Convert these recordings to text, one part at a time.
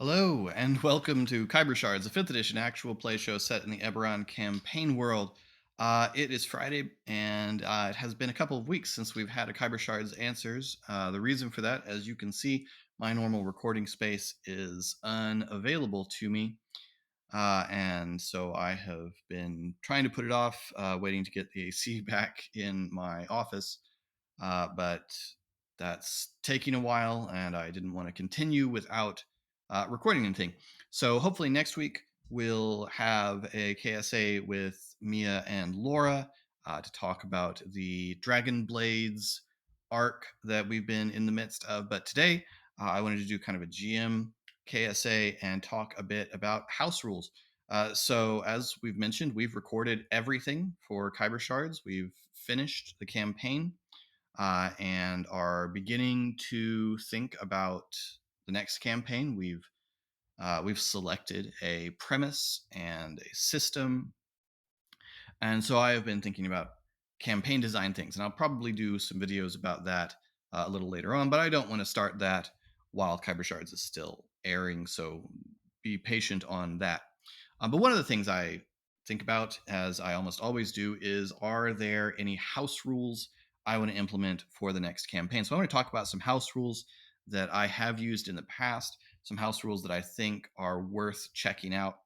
Hello, and welcome to Khyber Shards, a 5th edition actual play show set in the Eberron campaign world. It is Friday, and it has been a couple of weeks since we've had a Khyber Shards Answers. The reason for that, as you can see, my normal recording space is unavailable to me. And so I have been trying to put it off, waiting to get the AC back in my office. But that's taking a while, and I didn't want to continue without recording anything. So hopefully next week we'll have a KSA with Mia and Laura to talk about the Dragon Blades arc that we've been in the midst of. But today I wanted to do kind of a GM KSA and talk a bit about house rules. So as we've mentioned, we've recorded everything for Khyber Shards. We've finished the campaign and are beginning to think about the next campaign. We've selected a premise and a system, and so I have been thinking about campaign design things, and I'll probably do some videos about that a little later on. But I don't want to start that while Kyber Shards is still airing, so be patient on that. But one of the things I think about, as I almost always do, is are there any house rules I want to implement for the next campaign? So I want to talk about some house rules that I have used in the past, some house rules that I think are worth checking out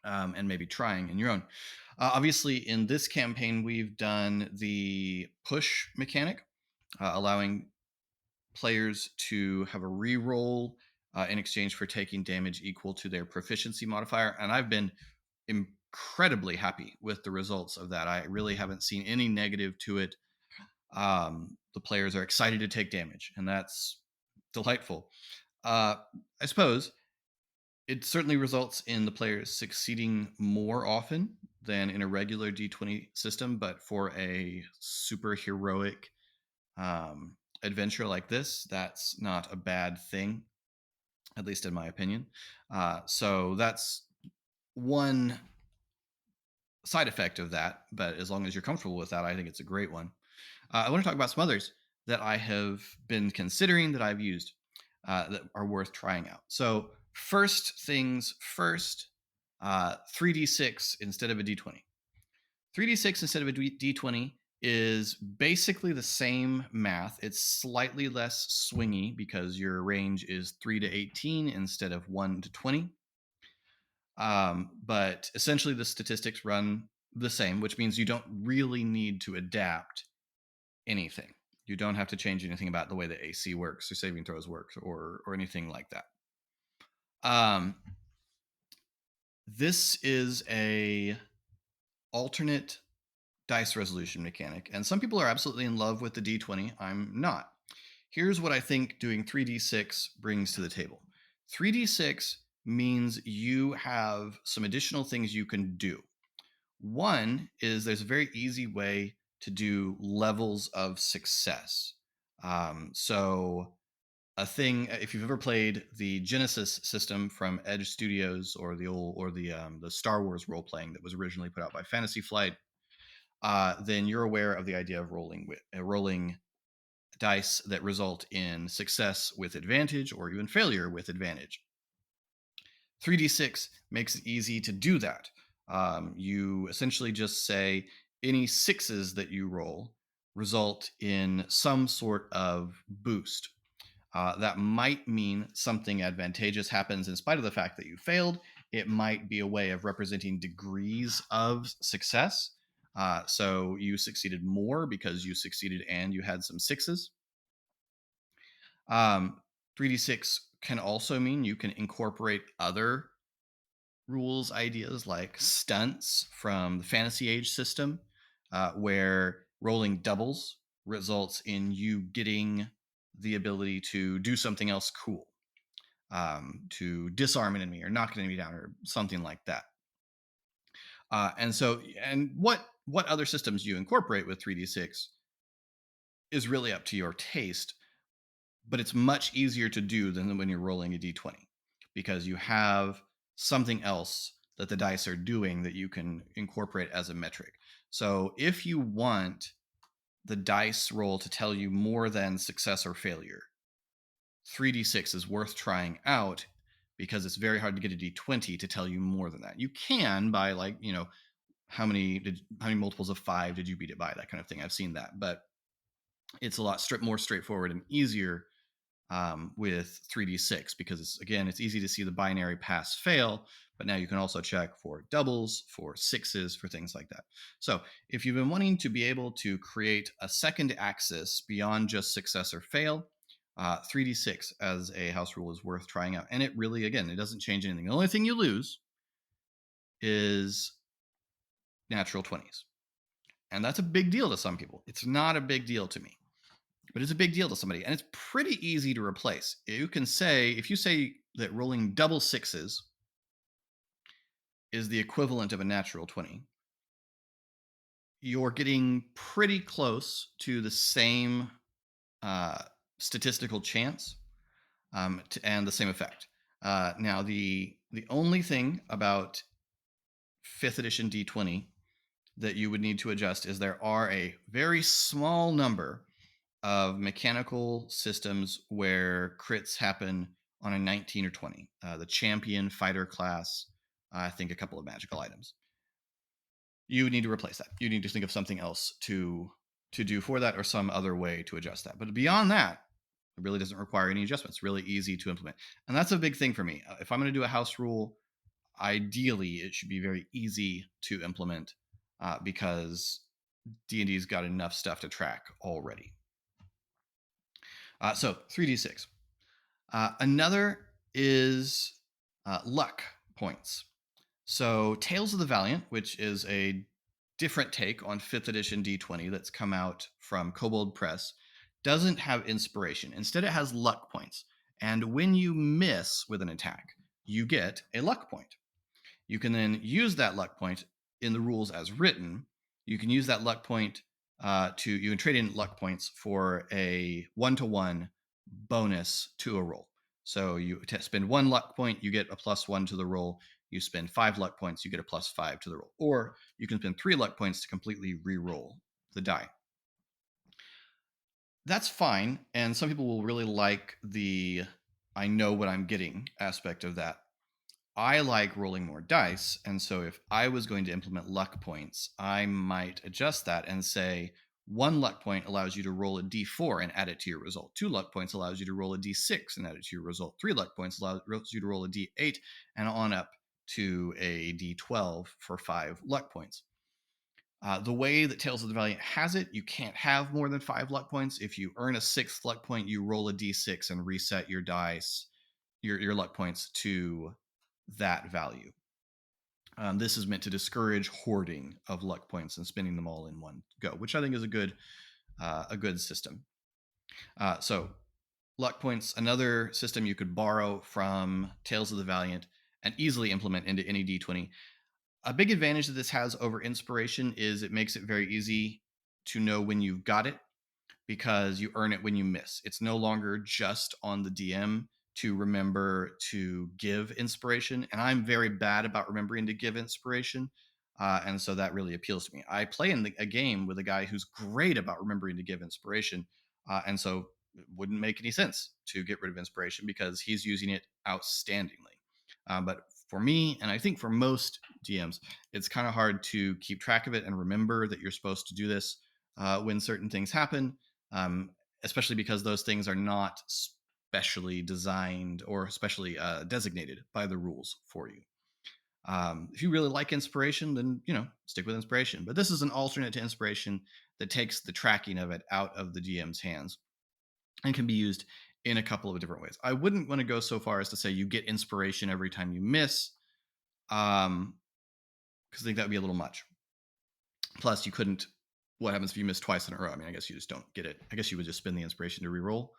and maybe trying in your own. Obviously, in this campaign, we've done the push mechanic, allowing players to have a reroll in exchange for taking damage equal to their proficiency modifier. And I've been incredibly happy with the results of that. I really haven't seen any negative to it. The players are excited to take damage, and that's delightful. I suppose it certainly results in the players succeeding more often than in a regular D20 system, but for a super heroic adventure like this, that's not a bad thing, at least in my opinion. So that's one side effect of that, but as long as you're comfortable with that, I think it's a great one. I want to talk about some others that I have been considering that I've used that are worth trying out. So, first things first, 3d6 instead of a d20. 3d6 instead of a d20 is basically the same math. It's slightly less swingy because your range is 3 to 18 instead of 1 to 20. But essentially, the statistics run the same, which means you don't really need to adapt anything. You don't have to change anything about the way the AC works or saving throws works or anything like that. This is a alternate dice resolution mechanic, and some people are absolutely in love with the D20. I'm not. Here's what I think doing 3d6 brings to the table. 3d6 means you have some additional things you can do. One is there's a very easy way to do levels of success. So a thing, if you've ever played the Genesis system from Edge Studios or the Star Wars role playing that was originally put out by Fantasy Flight, then you're aware of the idea of rolling dice that result in success with advantage or even failure with advantage. 3d6 makes it easy to do that. You essentially just say any sixes that you roll result in some sort of boost. That might mean something advantageous happens in spite of the fact that you failed. It might be a way of representing degrees of success. So you succeeded more because you succeeded and you had some sixes. 3d6 can also mean you can incorporate other rules ideas like stunts from the Fantasy Age system, where rolling doubles results in you getting the ability to do something else cool, to disarm an enemy or knock an enemy down or something like that. And what other systems you incorporate with 3d6 is really up to your taste, but it's much easier to do than when you're rolling a d20 because you have something else that the dice are doing that you can incorporate as a metric. So if you want the dice roll to tell you more than success or failure, 3d6 is worth trying out because it's very hard to get a d20 to tell you more than that. You can by like, how many multiples of 5 did you beat it by, that kind of thing. I've seen that, but it's a lot more straightforward and easier with 3d6 because it's easy to see the binary pass fail, but now you can also check for doubles, for sixes, for things like that. So if you've been wanting to be able to create a second axis beyond just success or fail, 3d6 as a house rule is worth trying out. And it really, again, it doesn't change anything. The only thing you lose is natural 20s. And that's a big deal to some people. It's not a big deal to me, but it's a big deal to somebody. And it's pretty easy to replace. If you say that rolling double sixes is the equivalent of a natural 20, you're getting pretty close to the same uh, statistical chance and the same effect. Now, the only thing about 5th edition D20 that you would need to adjust is there are a very small number of mechanical systems where crits happen on a 19 or 20. The champion, fighter class, I think a couple of magical items. You need to replace that. You need to think of something else to do for that, or some other way to adjust that. But beyond that, it really doesn't require any adjustments. Really easy to implement. And that's a big thing for me. If I'm going to do a house rule, ideally it should be very easy to implement because D&D's got enough stuff to track already. So 3d6. Another is luck points. So Tales of the Valiant, which is a different take on 5th edition D20 that's come out from Kobold Press, doesn't have inspiration. Instead, it has luck points. And when you miss with an attack, you get a luck point. You can then use that luck point in the rules as written. You can use that luck point you can trade in luck points for a 1-to-1 bonus to a roll. So you spend 1 luck point, you get a +1 to the roll. You spend 5 luck points, you get a +5 to the roll. Or you can spend 3 luck points to completely re-roll the die. That's fine, and some people will really like the I know what I'm getting aspect of that. I like rolling more dice, and so if I was going to implement luck points, I might adjust that and say 1 luck point allows you to roll a d4 and add it to your result. 2 luck points allows you to roll a d6 and add it to your result. 3 luck points allows you to roll a d8 and on up to a d12 for 5 luck points. The way that Tales of the Valiant has it, you can't have more than 5 luck points. If you earn a 6th luck point, you roll a d6 and reset your dice, your luck points to that value. This is meant to discourage hoarding of luck points and spending them all in one go, which I think is a good system. So luck points, another system you could borrow from Tales of the Valiant and easily implement into any D20. A big advantage that this has over inspiration is it makes it very easy to know when you've got it, because you earn it when you miss. It's no longer just on the DM to remember to give inspiration. And I'm very bad about remembering to give inspiration. And so that really appeals to me. I play in a game with a guy who's great about remembering to give inspiration. And so it wouldn't make any sense to get rid of inspiration because he's using it outstandingly. But for me, and I think for most DMs, it's kind of hard to keep track of it and remember that you're supposed to do this when certain things happen, especially because those things are not specially designed or specially designated by the rules for you. If you really like inspiration, then stick with inspiration. But this is an alternate to inspiration that takes the tracking of it out of the DM's hands and can be used in a couple of different ways. I wouldn't want to go so far as to say you get inspiration every time you miss, because I think that would be a little much. Plus, you couldn't. What happens if you miss twice in a row? I mean, I guess you just don't get it. I guess you would just spend the inspiration to reroll.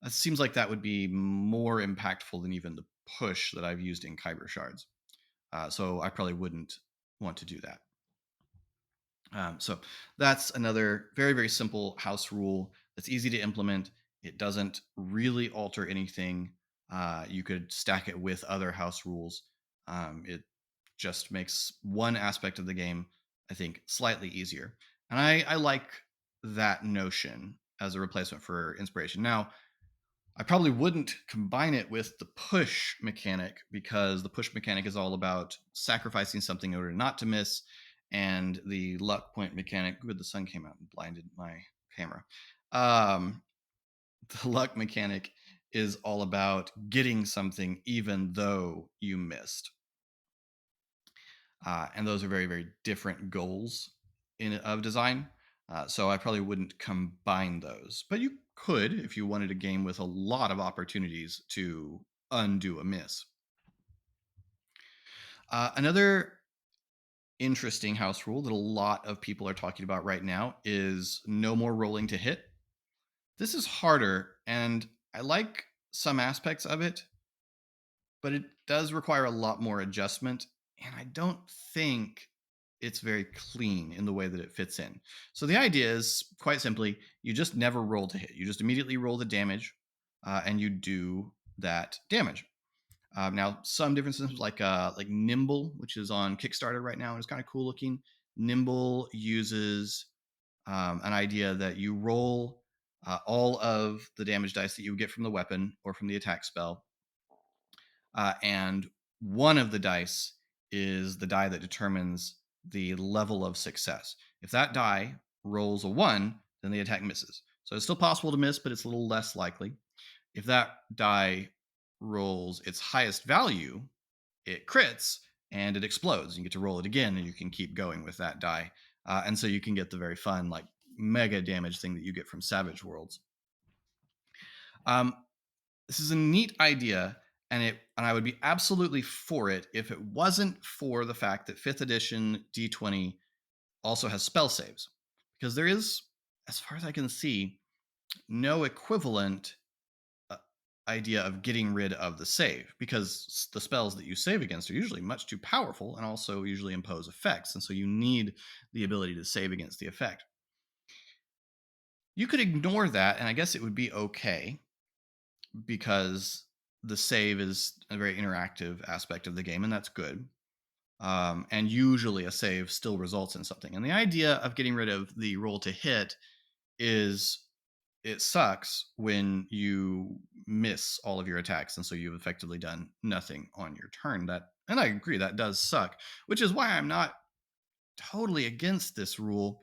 It seems like that would be more impactful than even the push that I've used in Khyber Shards. So I probably wouldn't want to do that. So that's another very, very simple house rule that's easy to implement. It doesn't really alter anything. You could stack it with other house rules. It just makes one aspect of the game, I think, slightly easier. And I like that notion as a replacement for inspiration. Now, I probably wouldn't combine it with the push mechanic because the push mechanic is all about sacrificing something in order not to miss, and the luck point mechanic. Good, the sun came out and blinded my camera. Um, the luck mechanic is all about getting something even though you missed, and those are very very different goals in of design. So I probably wouldn't combine those, but you could if you wanted a game with a lot of opportunities to undo a miss. Another interesting house rule that a lot of people are talking about right now is no more rolling to hit. This is harder, and I like some aspects of it, but it does require a lot more adjustment. And I don't think it's very clean in the way that it fits in. So the idea is quite simply you just never roll to hit. You just immediately roll the damage and you do that damage. Now, some differences like Nimble, which is on Kickstarter right now, and it's kind of cool looking. Nimble uses an idea that you roll all of the damage dice that you get from the weapon or from the attack spell, and one of the dice is the die that determines the level of success. If that die rolls a 1, then the attack misses. So it's still possible to miss, but it's a little less likely. If that die rolls its highest value, it crits and it explodes. You get to roll it again, and you can keep going with that die. And so you can get the very fun, like mega damage thing that you get from Savage Worlds. Um, this is a neat idea, and I would be absolutely for it if it wasn't for the fact that 5th edition D20 also has spell saves, because there is, as far as I can see, no equivalent uh, idea of getting rid of the save, because the spells that you save against are usually much too powerful and also usually impose effects, and so you need the ability to save against the effect. You could ignore that, and I guess it would be okay, because the save is a very interactive aspect of the game, and that's good. And usually a save still results in something. And the idea of getting rid of the roll to hit is it sucks when you miss all of your attacks, and so you've effectively done nothing on your turn. And I agree, that does suck, which is why I'm not totally against this rule,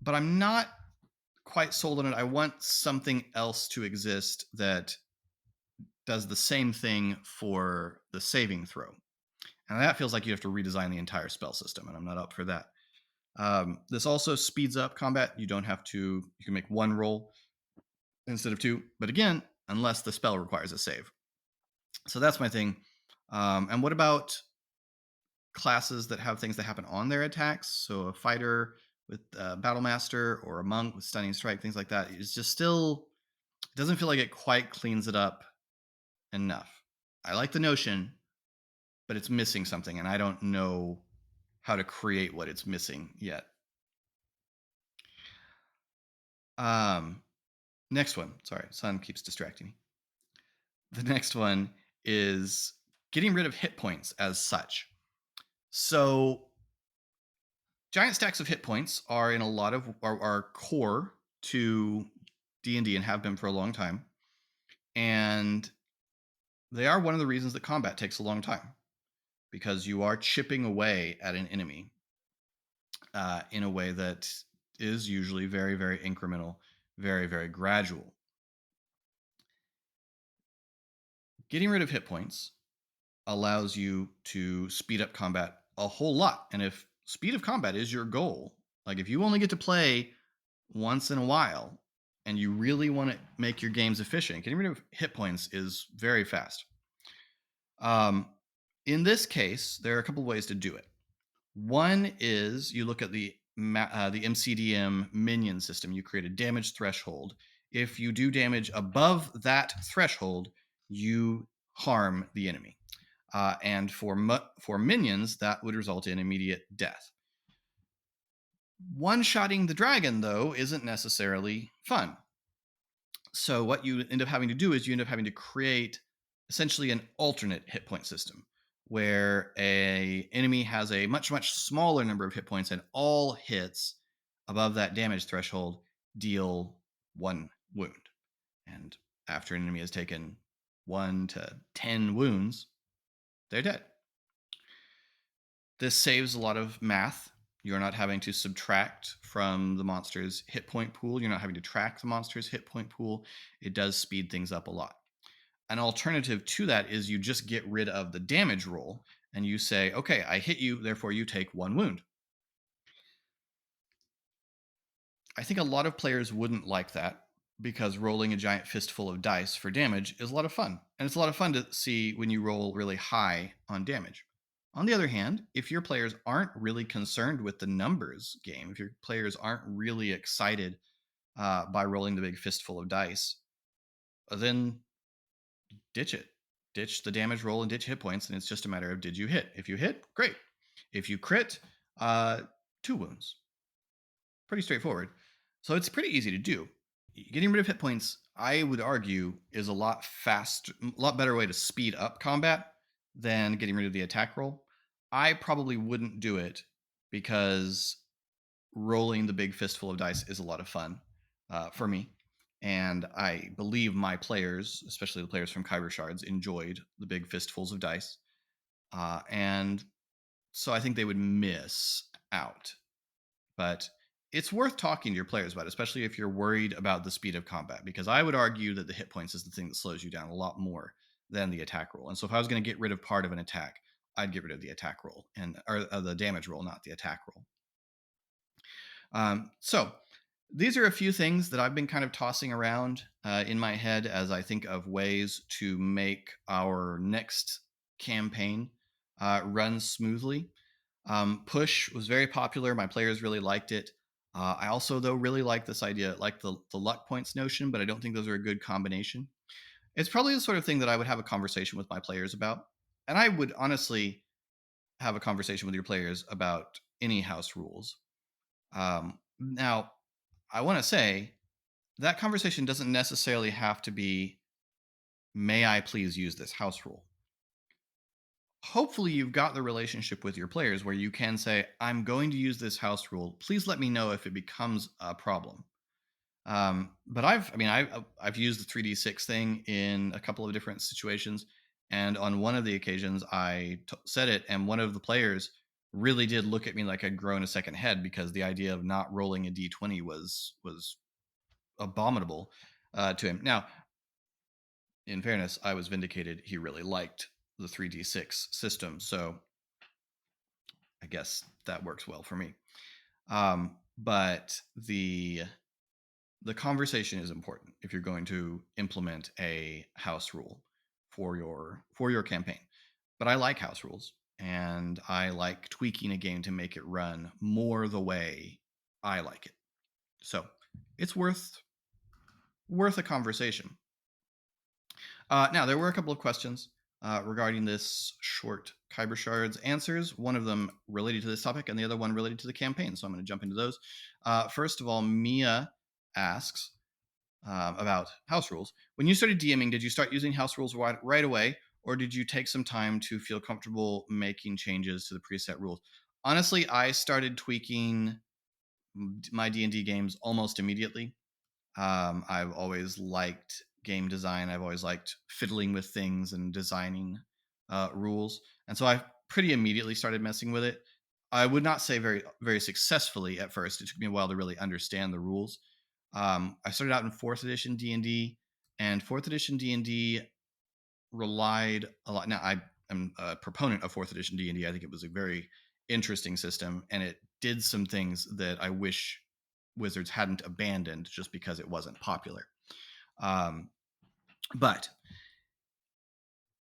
but I'm not quite sold on it. I want something else to exist that does the same thing for the saving throw. And that feels like you have to redesign the entire spell system, and I'm not up for that. This also speeds up combat. You don't have to, you can make one roll instead of two, but again, unless the spell requires a save. So that's my thing. And what about classes that have things that happen on their attacks? So a fighter with Battle Master or a monk with Stunning Strike, things like that. It's just still, it doesn't feel like it quite cleans it up enough. I like the notion, but it's missing something, and I don't know how to create what it's missing yet. Um, Next one. Sorry, sun keeps distracting me. The next one is getting rid of hit points as such. So, giant stacks of hit points are in a lot of are core to D&D and have been for a long time, and they are one of the reasons that combat takes a long time, because you are chipping away at an enemy in a way that is usually very, very incremental, very, very gradual. Getting rid of hit points allows you to speed up combat a whole lot. And if speed of combat is your goal, like if you only get to play once in a while and you really want to make your games efficient, getting rid of hit points is very fast. In this case, there are a couple ways to do it. One is you look at the MCDM minion system. You create a damage threshold. If you do damage above that threshold, you harm the enemy. And for minions, that would result in immediate death. One-shotting the dragon, though, isn't necessarily fun. So what you end up having to do is you end up having to create essentially an alternate hit point system, where a enemy has a much, much smaller number of hit points, and all hits above that damage threshold deal 1 wound. And After an enemy has taken 1 to 10 wounds, they're dead. This saves a lot of math. You're not having to subtract from the monster's hit point pool. You're not having to track the monster's hit point pool. It does speed things up a lot. An alternative to that is you just get rid of the damage roll and you say, okay, I hit you, therefore you take 1 wound. I think a lot of players wouldn't like that because rolling a giant fistful of dice for damage is a lot of fun. And it's a lot of fun to see when you roll really high on damage. On the other hand, if your players aren't really concerned with the numbers game, if your players aren't really excited by rolling the big fistful of dice, then ditch it. Ditch the damage roll and ditch hit points, and it's just a matter of did you hit? If you hit, great. If you crit, 2 wounds. Pretty straightforward. So it's pretty easy to do. Getting rid of hit points, I would argue, is a lot better way to speed up combat than getting rid of the attack roll. I probably wouldn't do it because rolling the big fistful of dice is a lot of fun for me. And I believe my players, especially the players from Khyber Shards, enjoyed the big fistfuls of dice. And so I think they would miss out. But it's worth talking to your players about, especially if you're worried about the speed of combat, because I would argue that the hit points is the thing that slows you down a lot more than the attack roll. And so if I was going to get rid of part of an attack, I'd get rid of the attack roll or the damage roll, not the attack roll. So these are a few things that I've been kind of tossing around in my head as I think of ways to make our next campaign run smoothly. Push was very popular. My players really liked it. I also, though, really like this idea, like the luck points notion, but I don't think those are a good combination. It's probably the sort of thing that I would have a conversation with my players about. And I would honestly have a conversation with your players about any house rules. Now, I want to say that conversation doesn't necessarily have to be, may I please use this house rule? Hopefully you've got the relationship with your players where you can say, I'm going to use this house rule. Please let me know if it becomes a problem. But I've used the 3d6 thing in a couple of different situations. And on one of the occasions I said it, and one of the players really did look at me like I'd grown a second head because the idea of not rolling a d20 was abominable to him. Now, in fairness, I was vindicated. He really liked the 3d6 system, so I guess that works well for me. But the conversation is important if you're going to implement a house rule for your campaign. But I like house rules, and I like tweaking a game to make it run more the way I like it. So it's worth a conversation. Now, there were a couple of questions regarding this short Khyber Shards answers, one of them related to this topic and the other one related to the campaign. So I'm going to jump into those. First of all, Mia asks about house rules. When you started DMing, did you start using house rules right away, or did you take some time to feel comfortable making changes to the preset rules? Honestly, I started tweaking my D&D games almost immediately. I've always liked game design. I've always liked fiddling with things and designing rules. And so I pretty immediately started messing with it. I would not say very, very successfully at first. It took me a while to really understand the rules. I started out in 4th edition D&D, and 4th edition D&D relied a lot. Now, I am a proponent of 4th edition D&D. I think it was a very interesting system, and it did some things that I wish Wizards hadn't abandoned just because it wasn't popular. But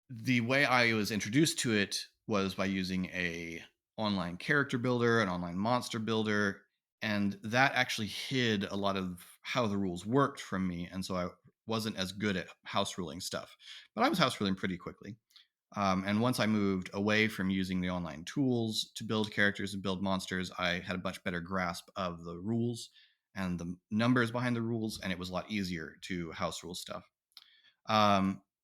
the way I was introduced to it was by using a online character builder, an online monster builder, and that actually hid a lot of how the rules worked from me, and so I wasn't as good at house ruling stuff. But I was house ruling pretty quickly. And once I moved away from using the online tools to build characters and build monsters, I had a much better grasp of the rules and the numbers behind the rules, and it was a lot easier to house rule stuff.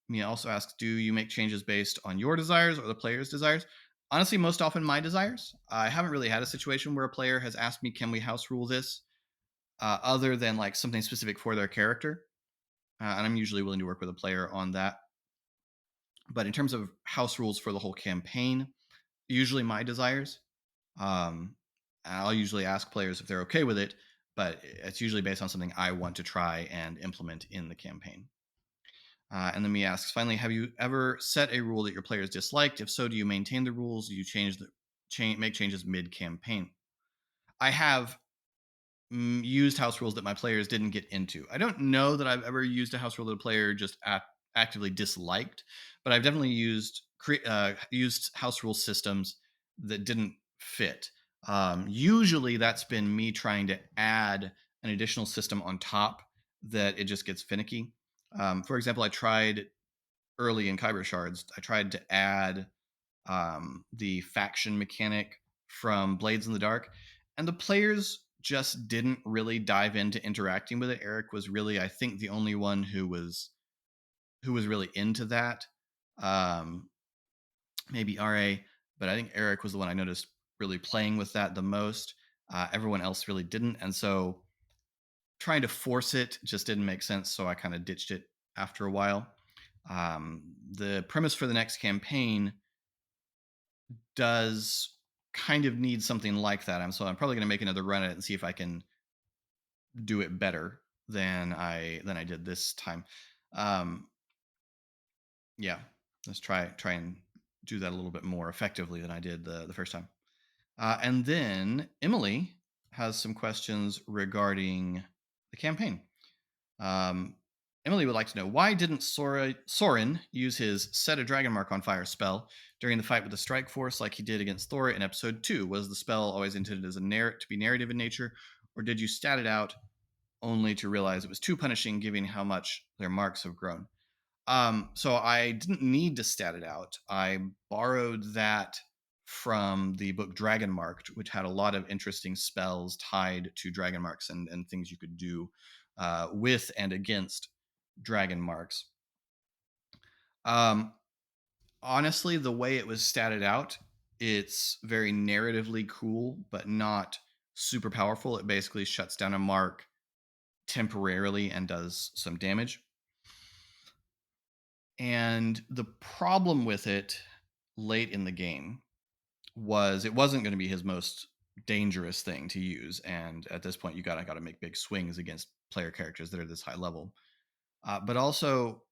Mia also asks, do you make changes based on your desires or the player's desires? Honestly, most often my desires. I haven't really had a situation where a player has asked me, can we house rule this, other than like something specific for their character. and I'm usually willing to work with a player on that. But in terms of house rules for the whole campaign, usually my desires. Um, I'll usually ask players if they're okay with it, but it's usually based on something I want to try and implement in the campaign. And then me asks finally, have you ever set a rule that your players disliked? If so, do you maintain the rules? Do you make changes mid campaign? I have used house rules that my players didn't get into. I don't know that I've ever used a house rule that a player just actively disliked, but I've definitely used house rule systems that didn't fit. Usually, that's been me trying to add an additional system on top that it just gets finicky. For example, I tried early in Khyber Shards. I tried to add the faction mechanic from Blades in the Dark, and the players just didn't really dive into interacting with it. Eric was really, I think, the only one who was really into that. Um, Maybe Ra, but I think Eric was the one I noticed really playing with that the most. Everyone else really didn't, and so trying to force it just didn't make sense. So I kind of ditched it after a while. The premise for the next campaign does kind of need something like that. I'm probably going to make another run at it and see if I can do it better than I did this time. Um, yeah, let's try and do that a little bit more effectively than I did the first time. And then Emily has some questions regarding the campaign. Um, Emily would like to know, why didn't Soren use his set a dragon mark on fire spell during the fight with the Strike Force like he did against Thor in episode 2? Was the spell always intended as to be narrative in nature, or did you stat it out only to realize it was too punishing given how much their marks have grown? So I didn't need to stat it out. I borrowed that from the book Dragon Marked, which had a lot of interesting spells tied to dragon marks and things you could do with and against dragon marks. Um, Honestly, the way it was statted out, it's very narratively cool, but not super powerful. It basically shuts down a mark temporarily and does some damage. And the problem with it late in the game was it wasn't going to be his most dangerous thing to use. And at this point, you gotta make big swings against player characters that are this high level. But also,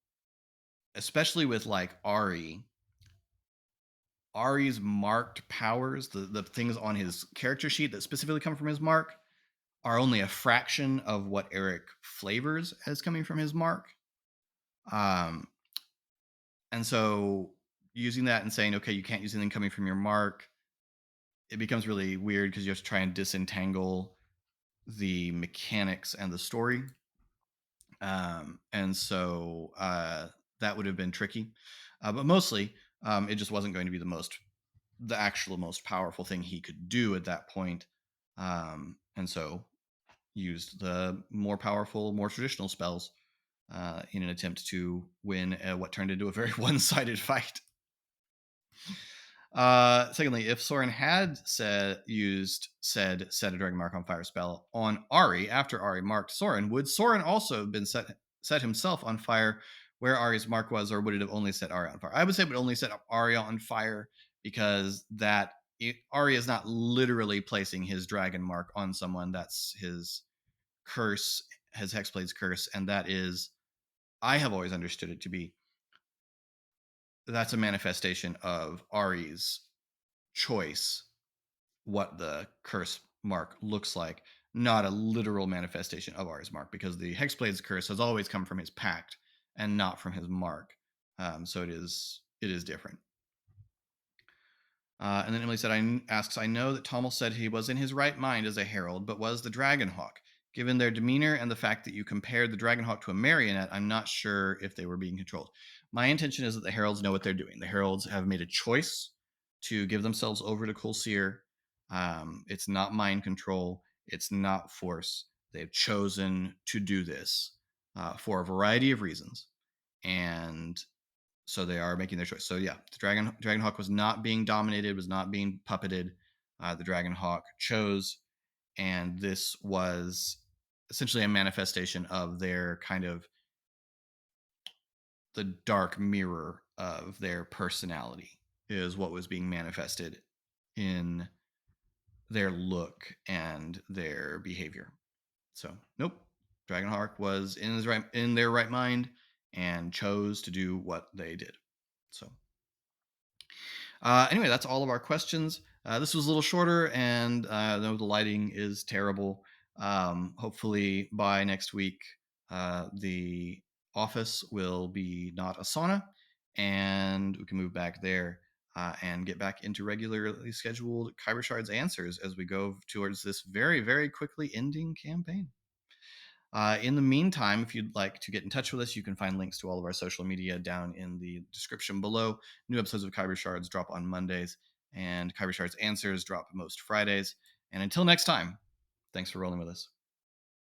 especially with like Ari's marked powers, the things on his character sheet that specifically come from his mark, are only a fraction of what Eric flavors as coming from his mark. Um, and so using that and saying, okay, you can't use anything coming from your mark, it becomes really weird because you have to try and disentangle the mechanics and the story. And so that would have been tricky. But mostly, it just wasn't going to be the actual most powerful thing he could do at that point. And so used the more powerful, more traditional spells in an attempt to win what turned into a very one-sided fight. Secondly, if Soren had set a dragon mark on fire spell on Ari after Ari marked Soren, would Soren also have been set himself on fire where Ari's mark was, or would it have only set Ari on fire? I would say it would only set Ari on fire because Ari is not literally placing his dragon mark on someone. That's his curse, his Hexblade's curse, and that is, I have always understood it to be, that's a manifestation of Ari's choice, what the curse mark looks like, not a literal manifestation of Ari's mark, because the Hexblade's curse has always come from his pact and not from his mark. So it is different. And then Emily asks, I know that Tommel said he was in his right mind as a herald, but was the Dragonhawk? Given their demeanor and the fact that you compared the Dragonhawk to a marionette, I'm not sure if they were being controlled. My intention is that the heralds know what they're doing. The heralds have made a choice to give themselves over to Kulsir. It's not mind control. It's not force. They've chosen to do this for a variety of reasons. And so they are making their choice. So yeah, the Dragonhawk was not being dominated, was not being puppeted. The Dragonhawk chose, and this was essentially a manifestation of their kind of the dark mirror of their personality is what was being manifested in their look and their behavior. So, nope. Dragonhawk was in their right mind and chose to do what they did. So, anyway, that's all of our questions. This was a little shorter, and I know the lighting is terrible. Hopefully, by next week, the office will be not a sauna, and we can move back there and get back into regularly scheduled Khyber Shards answers as we go towards this very, very quickly ending campaign. In the meantime, if you'd like to get in touch with us, you can find links to all of our social media down in the description below. New episodes of Khyber Shards drop on Mondays, and Khyber Shards Answers drop most Fridays. And until next time, thanks for rolling with us.